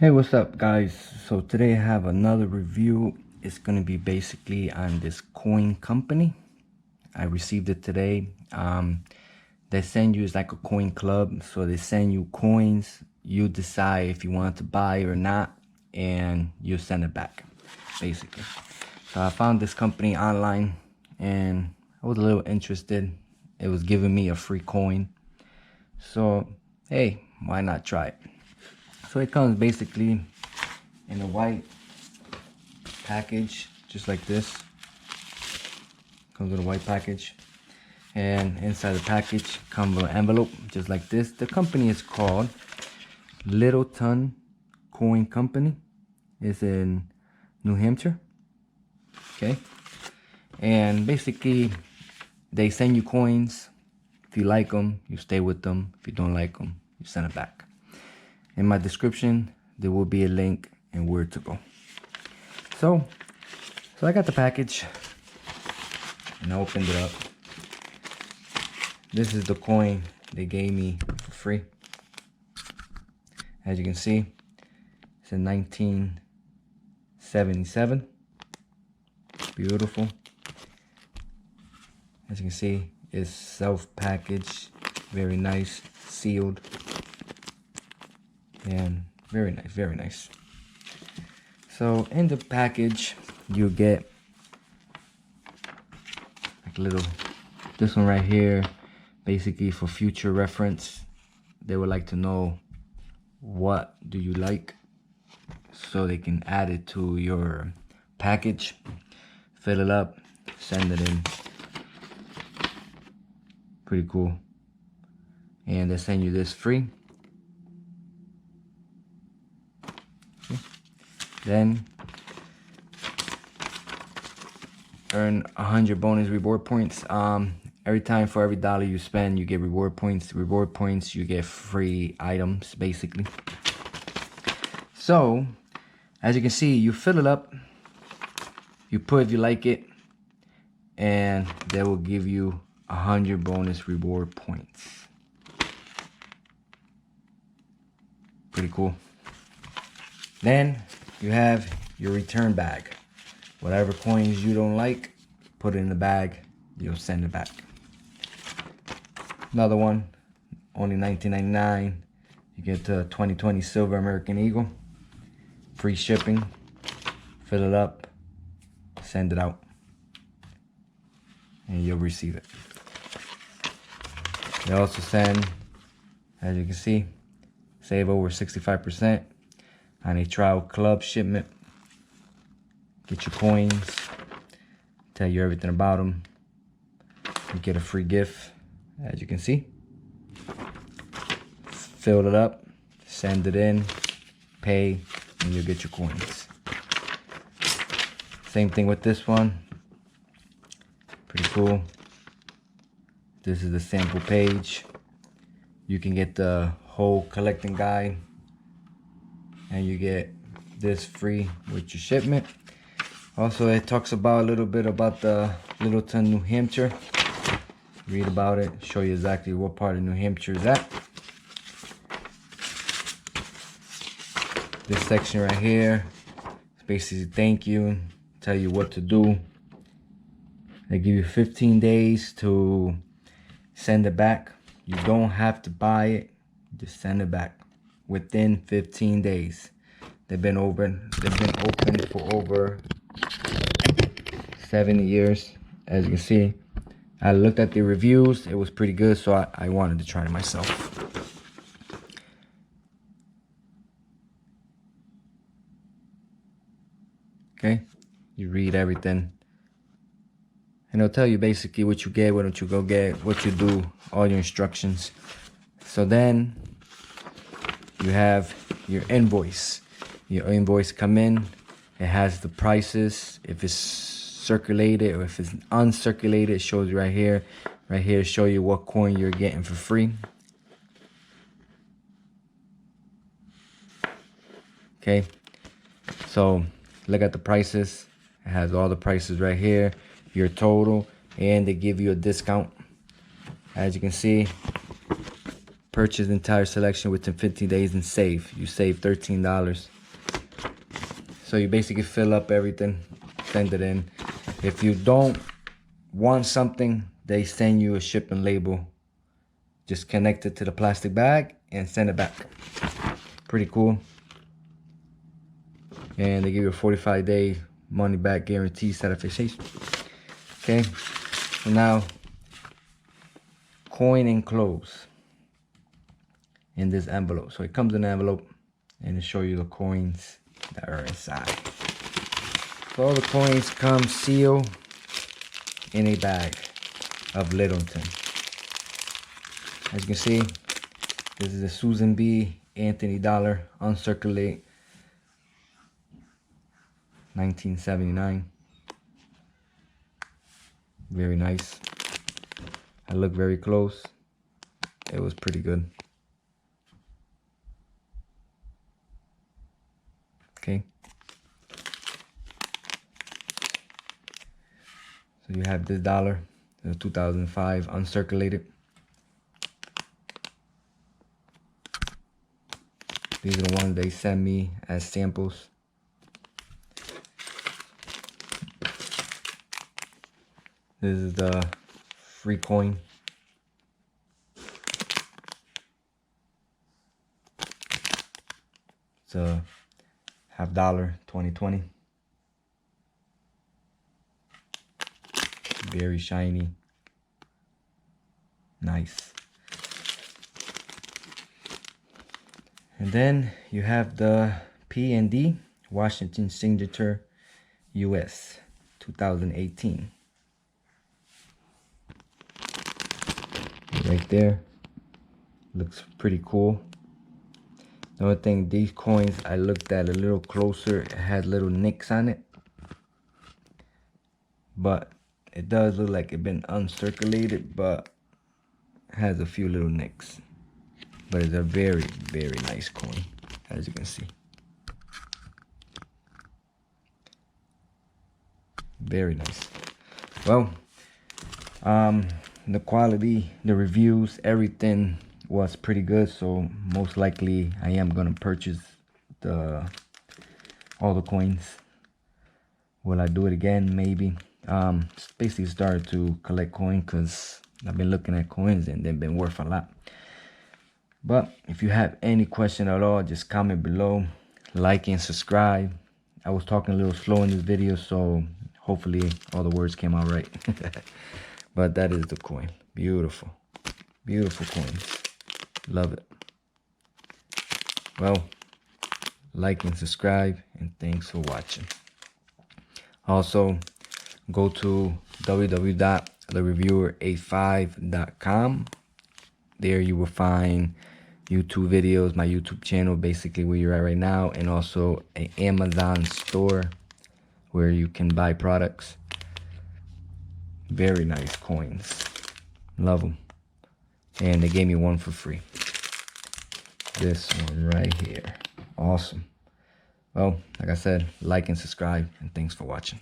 Hey, what's up, guys? So today I have another review. It's going to be basically on this coin company. I received it today. They send you, it's like a coin club, so they send you coins. You decide if you want to buy or not, and you send it back, basically. So I found this company online and I was a little interested. It was giving me a free coin, so hey, why not try it? So it comes basically in a white package, just like this. Comes with a white package, and inside the package comes an envelope just like this. The company is called Littleton Coin Company. It's in New Hampshire. Okay, and basically they send you coins. If you like them, you stay with them. If you don't like them, you send it back. In my description there will be a link and where to go. So I got the package and I opened it up. This is the coin they gave me for free. As you can see, it's in 1977. Beautiful. As you can see, it's self-packaged, very nice, sealed, and very nice, very nice. So in the package you get like little, this one right here, basically for future reference. They would like to know what do you like, so they can add it to your package. Fill it up, send it in. Pretty cool. And they send you this free. Okay. Then earn 100 bonus reward points. Every time, for every dollar you spend, you get reward points. Reward points, you get free items, basically. So as you can see, you fill it up, you put if you like it, and they will give you 100 bonus reward points. Pretty cool. Then you have your return bag. Whatever coins you don't like, put it in the bag, you'll send it back. Another one, only $19.99. You get the 2020 Silver American Eagle. Free shipping. Fill it up, send it out, and you'll receive it. They also send, as you can see, save over 65% on a trial club shipment. Get your coins, tell you everything about them. You get a free gift, as you can see. Fill it up, send it in, pay, and you'll get your coins. Same thing with this one. Pretty cool. This is the sample page. You can get the whole collecting guide, and you get this free with your shipment. Also, it talks about a little bit about the Littleton, New Hampshire. Read about it, show you exactly what part of New Hampshire is at. This section right here is basically thank you, tell you what to do. They give you 15 days to send it back. You don't have to buy it, just send it back within 15 days. They've been open for over 70 years. As you can see, I looked at the reviews, it was pretty good, so I wanted to try it myself. Okay, you read everything, and it'll tell you basically what you get, what don't you go get, what you do, all your instructions. So then you have your invoice. Your invoice come in, it has the prices, if it's circulated or if it's uncirculated. It shows you right here. Right here show you what coin you're getting for free. Okay, so look at the prices. It has all the prices right here, your total, and they give you a discount. As you can see, purchase the entire selection within 15 days and save. You save $13. So you basically fill up everything, send it in. If you don't want something, they send you a shipping label. Just connect it to the plastic bag and send it back. Pretty cool. And they give you a 45-day money back guarantee satisfaction. Okay, so now coin enclosed in this envelope. So it comes in an envelope and it show you the coins that are inside. So all the coins come sealed in a bag of Littleton. As you can see, this is a Susan B. Anthony dollar, uncirculated, 1979. Very nice. I looked very close. It was pretty good. Okay. So you have this dollar, the 2005 uncirculated. These are the ones they send me as samples. This is the free coin. It's a $50, 2020. Very shiny. Nice. And then you have the P&D Washington Signature US 2018. Right there. Looks pretty cool. The only thing, these coins, I looked at a little closer. It had little nicks on it. But it does look like it's been uncirculated, but has a few little nicks. But it's a very, very nice coin, as you can see. Very nice. Well, the quality, the reviews, everything was pretty good. So most likely I am gonna purchase all the coins. Will I do it again? Maybe. Basically started to collect coins because I've been looking at coins and they've been worth a lot. But if you have any question at all, just comment below, like and subscribe. I was talking a little slow in this video, so hopefully all the words came out right. But that is the coin. Beautiful. Beautiful coins. Love it. Well, like and subscribe, and thanks for watching. Also, go to www.thereviewer85.com. There you will find YouTube videos, my YouTube channel, basically where you're at right now, and also an Amazon store where you can buy products. Very nice coins. Love them. And they gave me one for free. This one right here. Awesome. Well, like I said, like and subscribe, and thanks for watching.